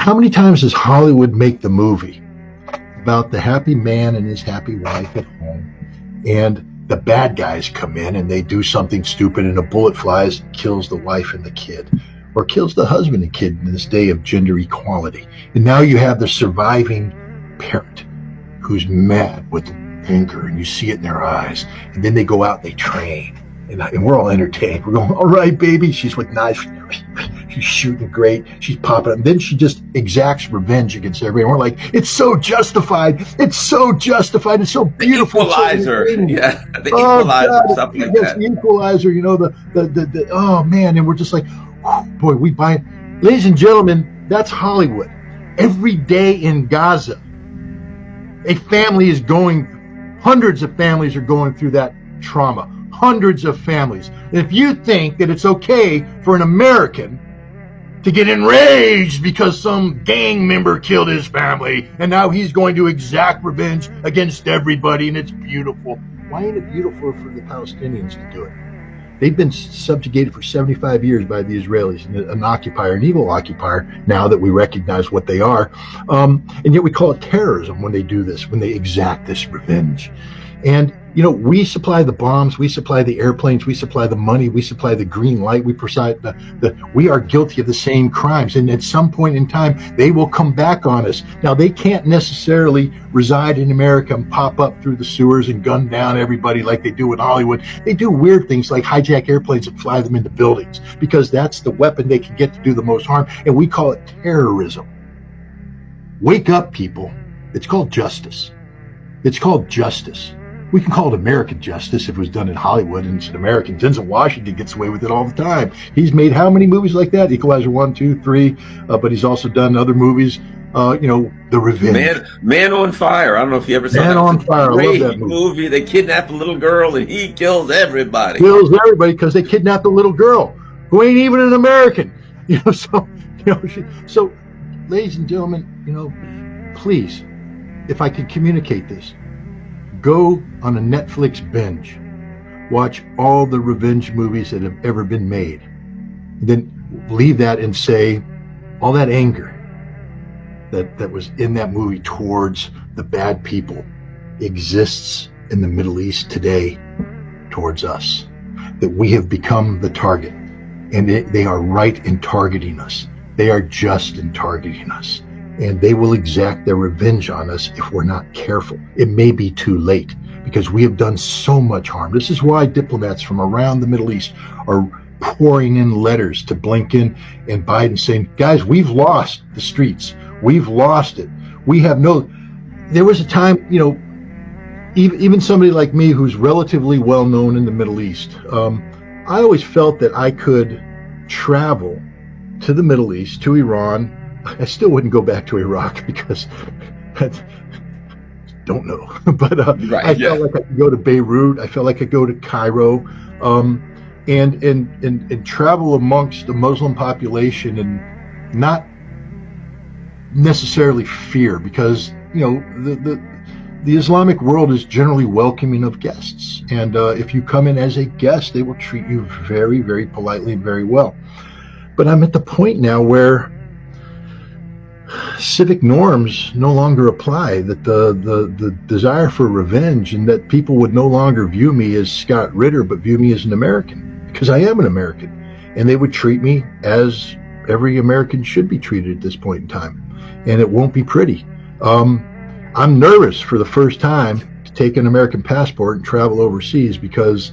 how many times does Hollywood make the movie about the happy man and his happy wife at home, and the bad guys come in and they do something stupid and a bullet flies and kills the wife and the kid, or kills the husband and kid in this day of gender equality. And now you have the surviving parent who's mad with anger, and you see it in their eyes. And then they go out and they train, and we're all entertained. We're going, all right, baby. She's with knives. She's shooting great. She's popping up. And then she just exacts revenge against everybody. And we're like, it's so justified. It's so justified. It's so beautiful. The equalizer. Yeah, the equalizer. God, something like yes, that. the equalizer, you know, the oh, man. And we're just like, oh, boy, we buy it. Ladies and gentlemen, that's Hollywood. Every day in Gaza, a family is going, hundreds of families are going through that trauma. Hundreds of families. And if you think that it's okay for an American to get enraged because some gang member killed his family and now he's going to exact revenge against everybody and it's beautiful, why ain't it beautiful for the Palestinians to do it? They've been subjugated for 75 years by the Israelis, an occupier, an evil occupier, now that we recognize what they are. And yet we call it terrorism when they do this, when they exact this revenge. And, you know, we supply the bombs, we supply the airplanes, we supply the money, we supply the green light, we provide we are guilty of the same crimes. And at some point in time, they will come back on us. Now, they can't necessarily reside in America and pop up through the sewers and gun down everybody like they do in Hollywood. They do weird things like hijack airplanes and fly them into buildings because that's the weapon they can get to do the most harm. And we call it terrorism. Wake up, people. It's called justice. It's called justice. We can call it American justice if it was done in Hollywood and it's an American. Denzel Washington gets away with it all the time. He's made how many movies like that? Equalizer 1, 2, 3, but he's also done other movies, you know, The Revenge. Man on Fire. I don't know if you ever saw that. Man on Fire. I love that movie. They kidnap a little girl and he kills everybody. Kills everybody because they kidnapped a little girl who ain't even an American. You know, so ladies and gentlemen, you know, please, if I could communicate this, go on a Netflix binge, watch all the revenge movies that have ever been made, and then leave that and say, all that anger that was in that movie towards the bad people exists in the Middle East today towards us, that we have become the target, and they are right in targeting us. They are just in targeting us. And they will exact their revenge on us if we're not careful. It may be too late because we have done so much harm. This is why diplomats from around the Middle East are pouring in letters to Blinken and Biden saying, guys, we've lost the streets. We've lost it. There was a time, you know, even somebody like me who's relatively well known in the Middle East, I always felt that I could travel to the Middle East, to Iran. I still wouldn't go back to Iraq because I don't know. But I felt like I could go to Beirut. I felt like I could go to Cairo, and travel amongst the Muslim population and not necessarily fear, because you know the Islamic world is generally welcoming of guests, and if you come in as a guest, they will treat you very, very politely and very well. But I'm at the point now where civic norms no longer apply, that the desire for revenge, and that people would no longer view me as Scott Ritter, but view me as an American, because I am an American, and they would treat me as every American should be treated at this point in time, and it won't be pretty. I'm nervous for the first time to take an American passport and travel overseas, because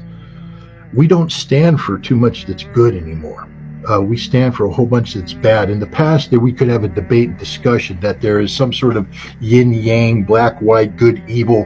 we don't stand for too much that's good anymore. We stand for a whole bunch that's bad. In the past, that we could have a debate and discussion that there is some sort of yin-yang, black-white, good-evil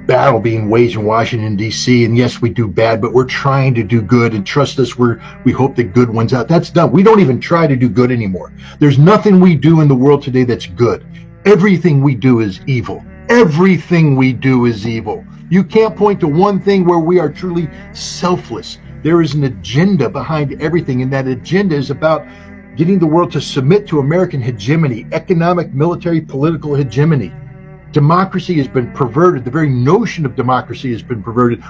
battle being waged in Washington, D.C. And yes, we do bad, but we're trying to do good. And trust us, we hope the good one's out. That's done. We don't even try to do good anymore. There's nothing we do in the world today that's good. Everything we do is evil. Everything we do is evil. You can't point to one thing where we are truly selfless. There is an agenda behind everything, and that agenda is about getting the world to submit to American hegemony, economic, military, political hegemony. Democracy has been perverted. The very notion of democracy has been perverted.